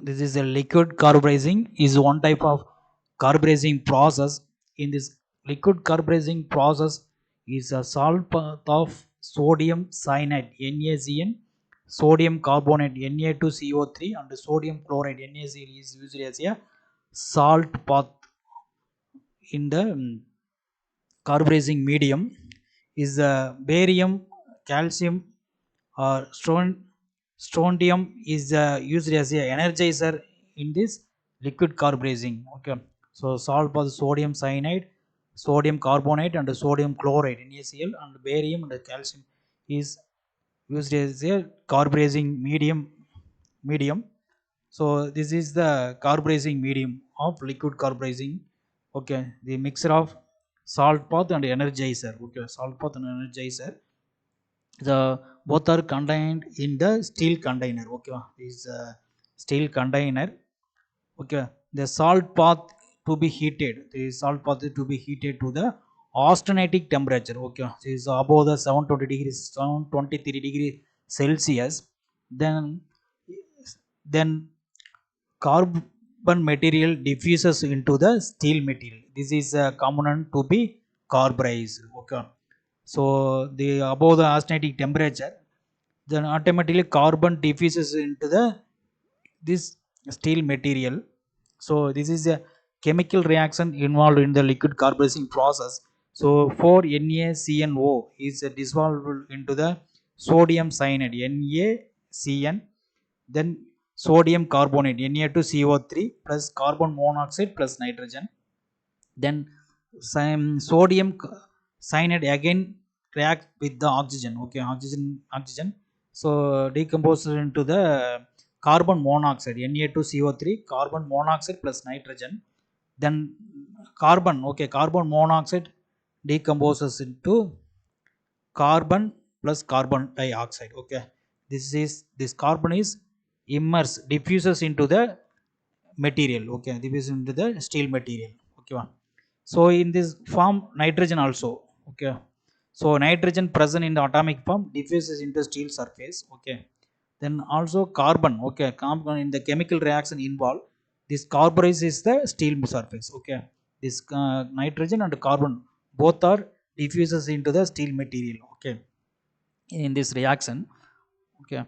This is a liquid carburizing is one type of carburizing process. In this liquid carburizing process is a salt path of sodium cyanide NaCN, sodium carbonate Na2CO3 and sodium chloride NaCl is used as a salt path in the carburizing medium. Is barium, calcium or strontium is used as a energizer in this liquid carburizing. Okay, so salt was sodium cyanide, sodium carbonate and sodium chloride NaCl and barium and calcium is used as a carburizing medium. So this is the carburizing medium of liquid carburizing. Okay, the mixture of salt bath and energizer. Okay, salt bath and energizer, the both are contained in the steel container. Okay, this steel container. Okay, the salt bath to be heated, the salt bath to be heated to the austenitic temperature. Okay, this is above the 720 degrees 723 degree Celsius. Then then carbon material diffuses into the steel material. This is a component to be carburized. Okay, so the above the austenitic temperature, then automatically carbon diffuses into the this steel material. So this is a chemical reaction involved in the liquid carburizing process. So 4NaCNO is dissolved into the sodium cyanide NaCN, then sodium carbonate Na2CO3 plus carbon monoxide plus nitrogen. Then some sodium cyanide again react with the oxygen. Okay, oxygen so decomposes into the carbon monoxide Na2CO3 carbon monoxide plus nitrogen. Then carbon, okay, carbon monoxide decomposes into carbon plus carbon dioxide. Okay, this carbon is immerse diffuses into the material. Okay, diffuses into the steel material. Okay, so in this form nitrogen also. Okay, so nitrogen present in the atomic form diffuses into steel surface. Okay, then also carbon. Okay, carbon in the chemical reaction involved, this carburizes the steel surface. Okay, this nitrogen and carbon both are diffuses into the steel material. Okay, in this reaction. Okay,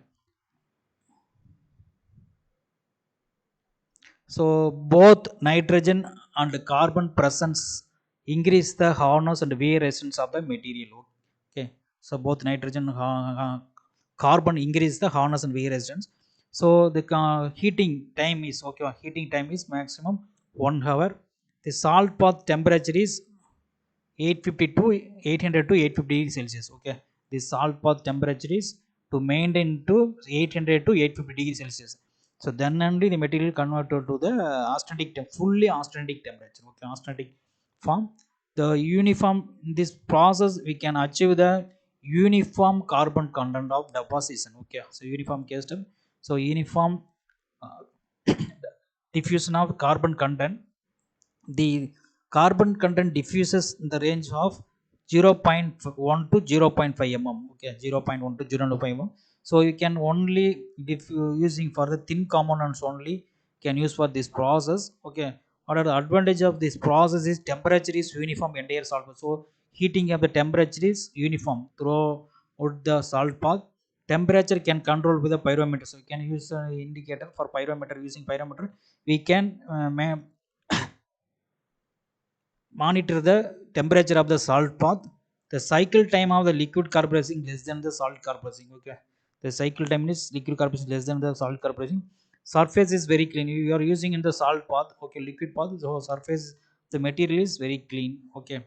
so both nitrogen and carbon presence increase the hardness and wear resistance of the material. Okay, so both nitrogen carbon increase the hardness and wear resistance. So the heating time is, okay, heating time is maximum 1 hour. The salt bath temperature is 850 to 800 to 850 degrees Celsius. Okay, the salt bath temperature is to maintain to 800 to 850 degrees Celsius. So then only the material converted to the austenitic fully austenitic temperature. Okay, austenitic form. The uniform, in this process we can achieve the uniform carbon content of deposition. Okay, so uniform case term. So uniform uh, diffusion of carbon content. The carbon content diffuses in the range of 0.1 to 0.5 mm. Okay, 0.1 to 0.5 mm. So you can only, if you using for the thin components only, can use for this process. Okay, what are the advantage of this process is temperature is uniform entire salt bath. So heating of the temperature is uniform throughout the salt bath. Temperature can control with the pyrometer. So you can use an indicator for pyrometer. Using pyrometer we can monitor the temperature of the salt bath. The cycle time of the liquid carburizing less than the salt carburizing. Okay, the cycle time is liquid carburizing less than the salt carburizing. Surface is very clean. You are using in the salt bath. Okay, liquid bath, so surface, the material is very clean. Okay,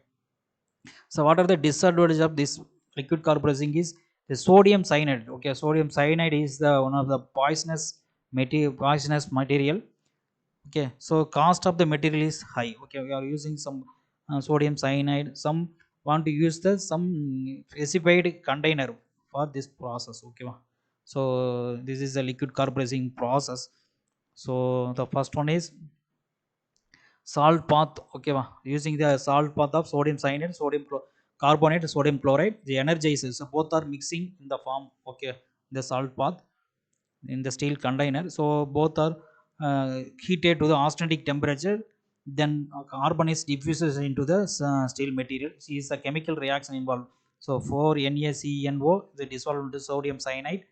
so what are the disadvantages of this liquid carburizing is the sodium cyanide. Okay, sodium cyanide is the one of the poisonous material. Okay, so cost of the material is high. Okay, we are using some sodium cyanide. Some want to use the some specified container for this process. Okay, so this is a liquid carburizing process. So the first one is salt bath. Okay, using the salt bath of sodium cyanide, carbonate, sodium chloride, the energizers, so both are mixing in the form. Okay, the salt bath. in the steel container. So both are heated to the austenitic temperature, then carbon is diffuses into the steel material. See, is a chemical reaction involved. So for NaCNO, they dissolve into sodium cyanide,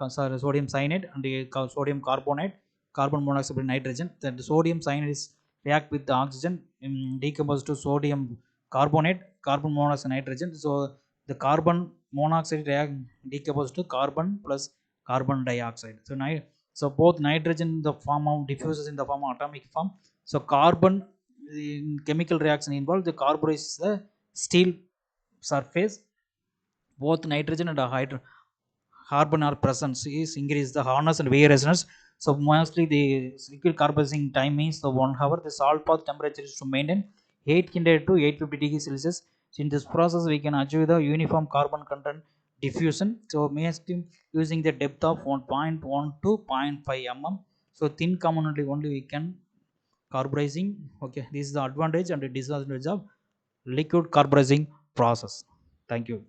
sodium cyanide and sodium carbonate, carbon monoxide with nitrogen. Then the sodium cyanide is react with the oxygen, decompose to sodium carbonate, carbon monoxide nitrogen. So the carbon monoxide react decompose to carbon plus carbon dioxide. So so both nitrogen in the form of diffuses in the form of atomic form. So carbon in chemical reaction involved, the carburizes the steel surface. Both nitrogen and carbon are present is increase the hardness and wear resistance. So mostly the liquid carburizing time means the 1 hour. The salt bath temperature is to maintain 800 to 850 degrees Celsius. So in this process we can achieve the uniform carbon content diffusion. So mostly using the depth of 1.1 to 0.5 mm. So thin component only we can carburizing. Okay, this is the advantage and the disadvantage of liquid carburizing process. Thank you.